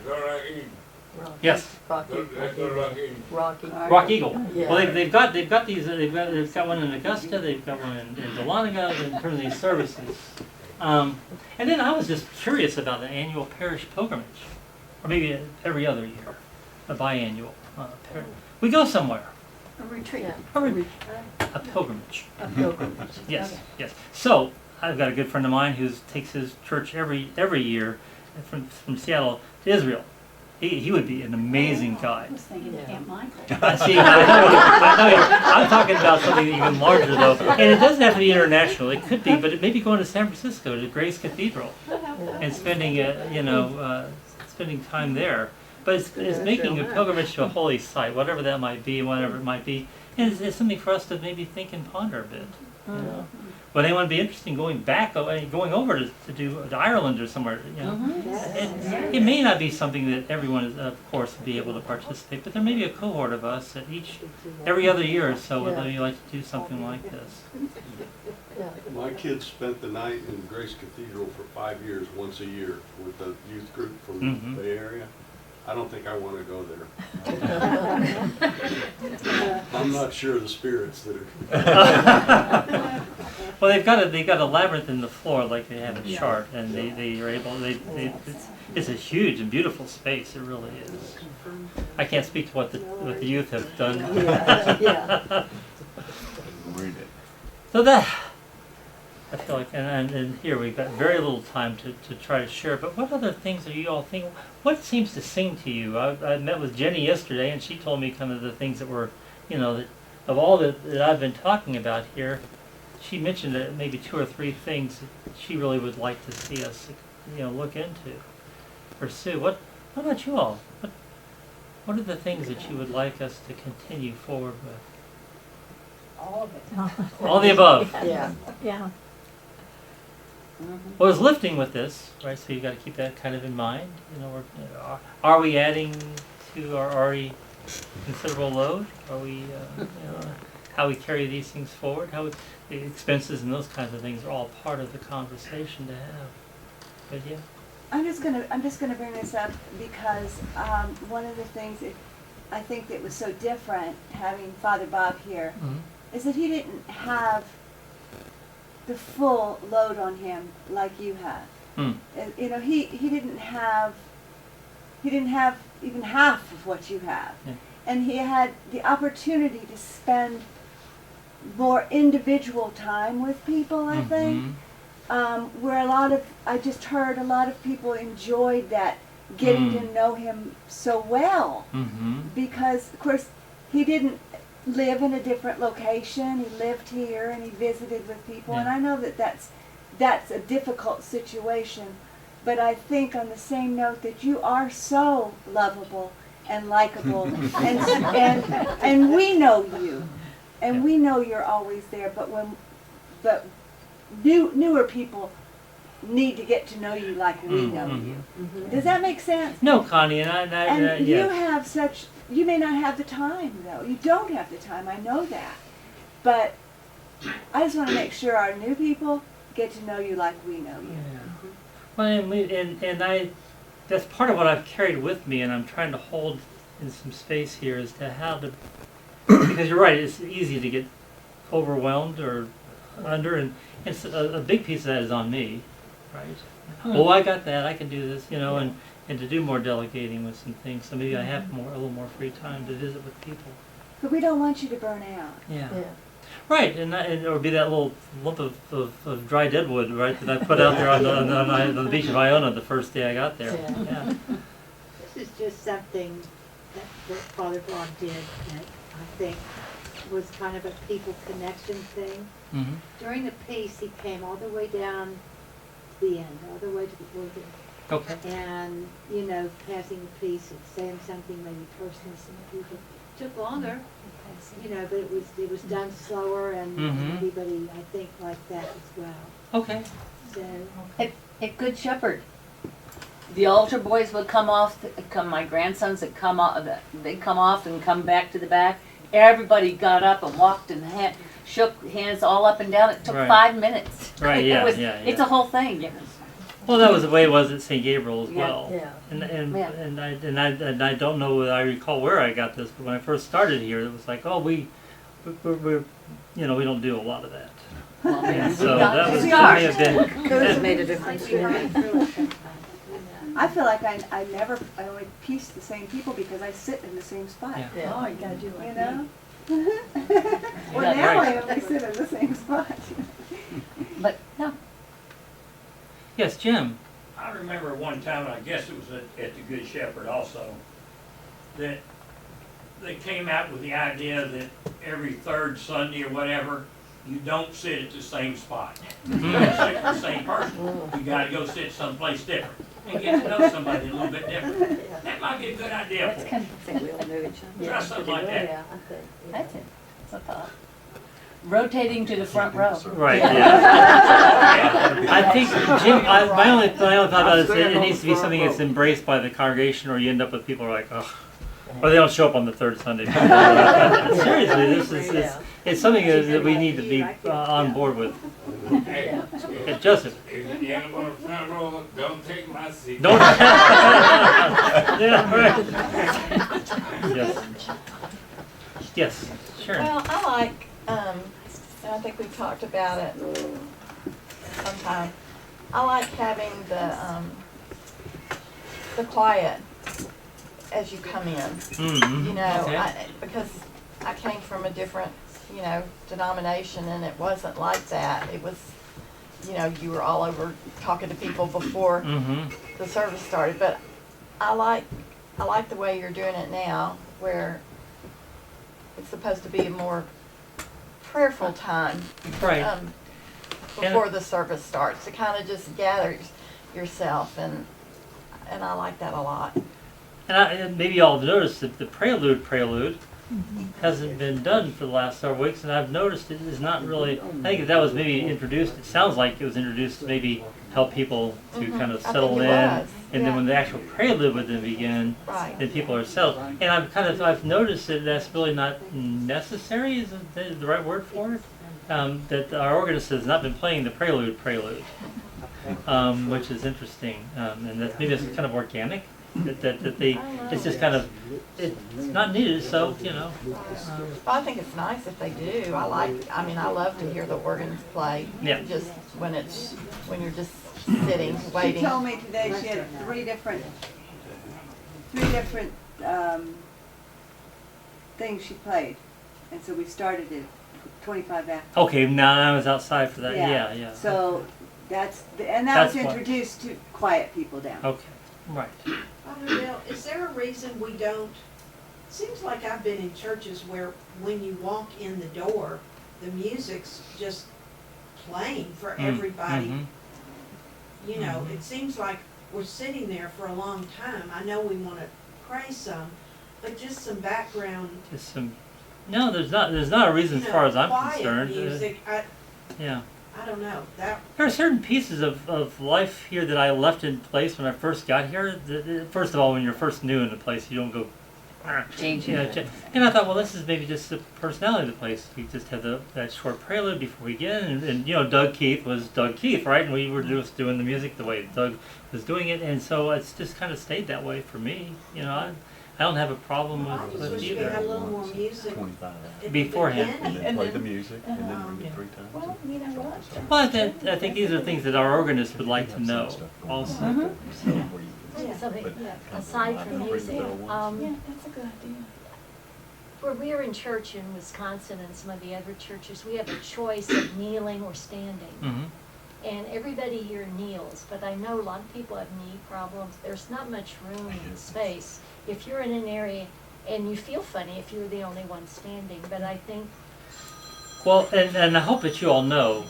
Go Rock Eagle. Yes. Let's go to Rock Eagle. Rock Eagle. Yeah. Well, they've got these. They've got one in Augusta. They've got one in Dahlonega in terms of these services. And then I was just curious about the annual parish pilgrimage, or maybe every other year, a biannual. We go somewhere. A retreat. A pilgrimage. A pilgrimage. Yes, Okay. yes. So I've got a good friend of mine who takes his church every year from Seattle to Israel, he would be an amazing I guide. was thinking Yeah. Camp Michael. See, I know I'm talking about something even larger though, and it doesn't have to be international. It could be, but it may be going to San Francisco to Grace Cathedral and spending, spending time there. But it's making a pilgrimage to a holy site, whatever that might be, whatever it might be. And it's something for us to maybe think and ponder a bit. You know, would anyone be interested in going back, going over to do to Ireland or somewhere? You know, it may not be something that everyone is, of course, be able to participate, but there may be a cohort of us that every other year or so would maybe like to do something like this. My kids spent the night in Grace Cathedral for 5 years, once a year, with the youth group from the Bay Area. I don't think I want to go there. I'm not sure of the spirits that are. Well, they've got a labyrinth in the floor like they have in Chart, and they are able. It's a huge and beautiful space. It really is. I can't speak to what the youth have done. Read it. So that, I feel like, and here we've got very little time to try to share, but what other things are you all thinking? What seems to sing to you? I met with Jenny yesterday, and she told me kind of the things that were, you know, that of all that I've been talking about here, she mentioned that maybe 2 or 3 things that she really would like to see us, you know, look into, pursue. What about you all? What are the things that you would like us to continue forward with? All of it. All the above. Yeah. Yeah. Well, there's lifting with this, right? So you got to keep that kind of in mind. You know, are we adding to our already considerable load? Are we, you know, how we carry these things forward? The expenses and those kinds of things are all part of the conversation to have. But yeah. I'm just gonna bring this up because one of the things that I think that was so different having Father Bob here is that he didn't have the full load on him like you have. You know, he didn't have even half of what you have, and he had the opportunity to spend more individual time with people. I think. Where I just heard a lot of people enjoyed that, getting to know him so well, because of course he didn't live in a different location. He lived here and he visited with people, and I know that that's a difficult situation, but I think on the same note that you are so lovable and likable, and we know you, and we know you're always there, but newer people need to get to know you like we know you. Does that make sense? No, Connie, and you have you may not have the time though. You don't have the time, I know that. But I just want to make sure our new people get to know you like we know you. Yeah. Well, and that's part of what I've carried with me, and I'm trying to hold in some space here as to how to, because you're right, it's easy to get overwhelmed or under, and it's a big piece of that is on me, right? Oh, I got that, I can do this, you know, and to do more delegating with some things, so maybe I have a little more free time to visit with people. But we don't want you to burn out. Yeah. Right, or be that little lump of dry deadwood, right, that I put out there on the beach of Iona the first day I got there. Yeah. This is just something that Father Bob did that I think was kind of a people connection thing. During the peace, he came all the way down to the end, all the way to the border. Okay. And, you know, passing the peace and saying something maybe personal to some people. It took longer, you know, but it was done slower, and everybody, I think, liked that as well. Okay. So At Good Shepherd, the altar boys would come off, my grandsons would come off, they'd come off and come back to the back. Everybody got up and walked and shook hands all up and down. It took 5 minutes. Right, It's a whole thing. Well, that was the way it was at St. Gabriel as well. Yeah. And I don't know, I recall where I got this, but when I first started here, it was like, oh, we're you know, we don't do a lot of that. Well, And so that may have been. Could made a difference. I feel like I only piece the same people because I sit in the same spot. Yeah. Oh, you gotta do like You me. know? Well, now I only sit in the same spot. But no, Yes, Jim. I remember one time, I guess it was at the Good Shepherd also, that they came out with the idea that every third Sunday or whatever, you don't sit at the same spot. You don't sit with the same person. You gotta go sit someplace different and get to know somebody a little bit different. That might be a good idea for you. Try something like that. That's it. That's a thought. Rotating to the front row. Right, yeah. I think, Jim, my only thought about it is it needs to be something that's embraced by the congregation, or you end up with people who are like, ugh. Or they don't show up on the third Sunday. Seriously, it's something that we need to be on board with. Hey, Hey, Joseph. if you end up on the front row, don't take my seat. Don't. Yeah, right. Yes. Yes, sure. Well, I like, and I think we've talked about it sometime. I like having the quiet as you come in. Mm-hmm. You know, Okay. because I came from a different, denomination, and it wasn't like that. It was, you were all over talking to people before Mm-hmm. the service started. But I like the way you're doing it now, where it's supposed to be a more prayerful time Right. before the service starts, to kind of just gather yourself, and I like that a lot. And maybe y'all have noticed that the prelude hasn't been done for the last several weeks, and I've noticed it is not really, I think that was maybe introduced, it sounds like it was introduced to maybe help people to kind of I settle think in, it was, and then when the actual prelude would then begin, Right. then people are settled. And I've noticed that that's really not necessary, is the right word for it? That our organist has not been playing the prelude, which is interesting, and that maybe it's kind of organic. That they, it's just kind of, it's not needed, so, Well, I think it's nice if they do. I love to hear the organs play. Yeah. Just when you're just sitting, She waiting. told me today she had three different things she played, and so we started at 25 after. okay, now I was outside for that, yeah. So that That's was what- introduced to quiet people down. Okay, right. Father Bill, is there a reason we don't, seems like I've been in churches where when you walk in the door, the music's just playing for everybody. Mhm. You know, it seems like we're sitting there for a long time. I know we want to pray some, but just some background, Just some, no, there's not a reason as far as I'm quiet concerned. music. Yeah. I don't know, that, There are certain pieces of life here that I left in place when I first got here. First of all, when you're first new in the place, you don't go Changing Yeah, it. and I thought, well, this is maybe just the personality of the place. We just have that short prelude before we get in, and Doug Keith was Doug Keith, right? And we were just doing the music the way Doug was doing it, and so it's just kind of stayed that way for me. I don't have a problem I with just wish we either. had a little more music at the Beforehand. beginning. And then play the music, and then read it 3 times. Well, you know what? Well, I think these are things that our organist would like to know also. Something aside from music, That's a good idea. where we're in church in Wisconsin and some of the other churches, we have a choice of kneeling or standing. Mm-hmm. And everybody here kneels, but I know a lot of people have knee problems. There's not much room in the space. If you're in an area, and you feel funny if you're the only one standing, but I think Well, and I hope that you all know,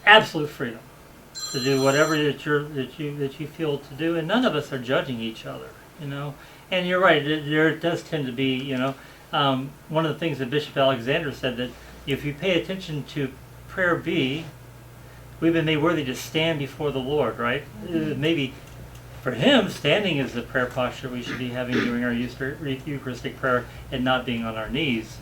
absolute freedom to do whatever that you feel to do, and none of us are judging each other, And you're right, there does tend to be, one of the things that Bishop Alexander said, that if you pay attention to prayer B, we've been made worthy to stand before the Lord, right? Maybe for him, standing is the prayer posture we should be having during our Eucharistic prayer, and not being on our knees,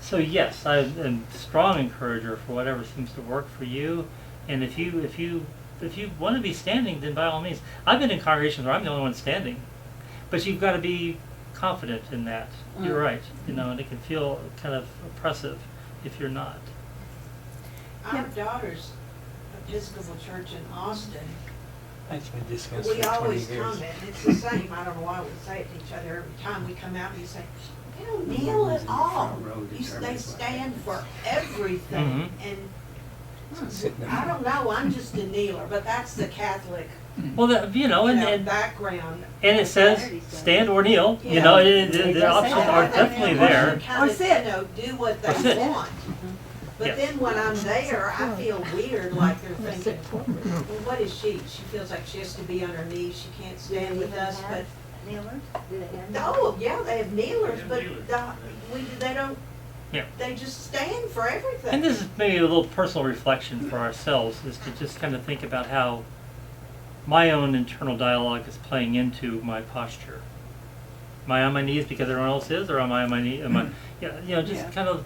So yes, I'm a strong encourager for whatever seems to work for you. And if you want to be standing, then by all means. I've been in congregations where I'm the only one standing, but you've got to be confident in that. You're right, and it can feel kind of oppressive if you're not. Our daughter's Episcopal church in Austin, That's been discussed we always comment, it's the same, I don't know why we say it to each other every time we come out, and you say, they don't kneel at all. They stand for everything, and I don't know, I'm just a kneeler, but that's the Catholic, Well, and background. and it says stand or kneel. You know, the options are definitely there. Kind of, sit. do what Or sit. they want. But Yes. then when I'm there, I feel weird, like they're thinking, well, what is she? She feels like she has to be on her knees, she can't stand with us, but, Kneelers? Do they have oh, yeah, they have kneelers, They have but kneelers. they don't, Yeah. they just stand for everything. And this is maybe a little personal reflection for ourselves, is to just kind of think about how my own internal dialogue is playing into my posture. Am I on my knees because everyone else is, or am I on my knee? Just kind of,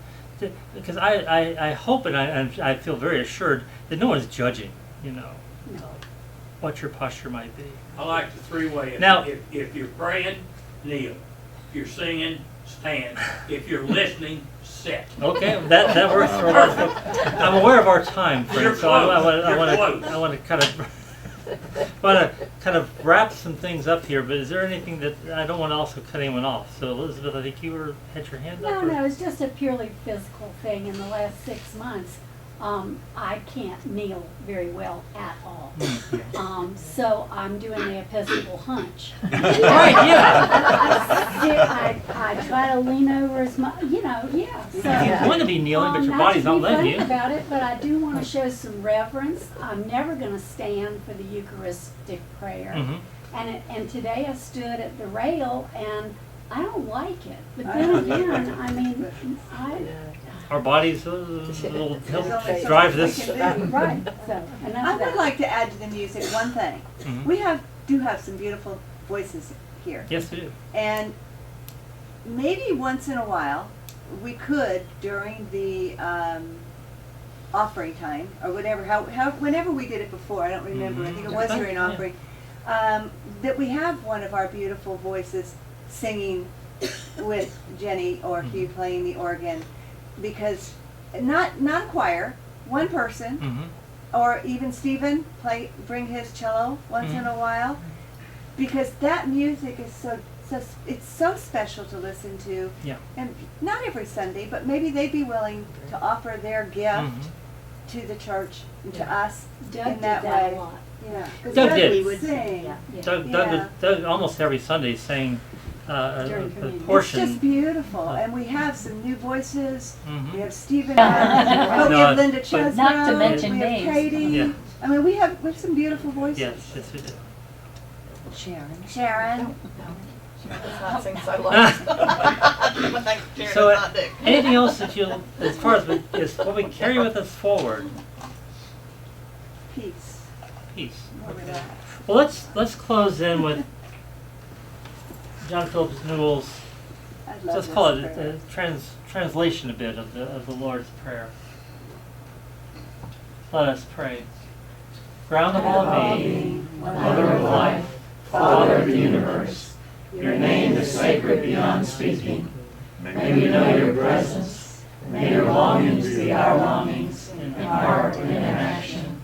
because I hope and I feel very assured that no one's judging, what your posture might be. I like the three-way. Now- If you're praying, kneel. If you're singing, stand. If you're listening, sit. Okay, that works for a lot of folks. I'm aware of our time, You're friends, so I close. want to kind of wrap some things up here. But is there anything that I don't want to also cut anyone off? So Elizabeth, I think you had your hand up. No, it's just a purely physical thing. In the last 6 months, I can't kneel very well at all. So I'm doing the Episcopal hunch. Right, I try to lean over as much, So You want to be kneeling, but your body's not letting you. Not to be funny about it, but I do want to show some reverence. I'm never going to stand for the Eucharistic prayer. And today I stood at the rail and I don't like it. But then again, Our bodies will help drive this. Right, so, I would like to add to the music one thing. We do have some beautiful voices here. Yes, we do. And maybe once in a while, we could, during the offering time, or whatever, whenever we did it before, I don't remember, I think it was during offering, that we have one of our beautiful voices singing with Jenny or Hugh playing the organ, because not a choir, one person, or even Stephen bring his cello once in a while, because that music is it's so special to listen to. Yeah. And not every Sunday, but maybe they'd be willing to offer their gift to the church and to us Doug in did that that way. a lot. Yeah. 'Cause Doug Doug did. would sing. Doug almost every Sunday sang a communion. portion. It's just beautiful, and we have some new voices. Mhm. We have Stephen, we have No, Linda but- Chesbrough, Not to mention we have names. Katie. Yeah. I mean, we have some beautiful voices. Yes, we do. Sharon. Does not sing so loud. So, anything else that you, as far as what we carry with us forward? Peace. Peace. More relaxed. Well, let's close in with John Philip Newell's. I love Let's call this it prayer. a translation a bit of the Lord's Prayer. Let us pray. Ground of all being, Mother of life, Father of the universe, your name is sacred beyond speaking. May we know your presence. May your longings be our longings in heart and in action.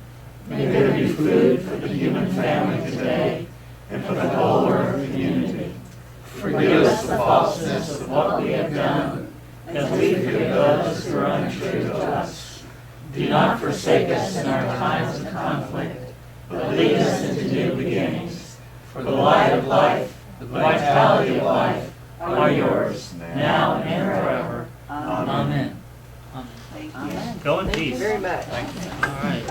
May there be food for the human family today and for the whole earth community. Forgive us the falseness of what we have done, as we forgive those who are untrue to us. Do not forsake us in our times of conflict, but lead us into new beginnings. For the light of life, the vitality of life, are yours, now and forever. Amen. Thank you. Amen. Go in peace. Very much. All right.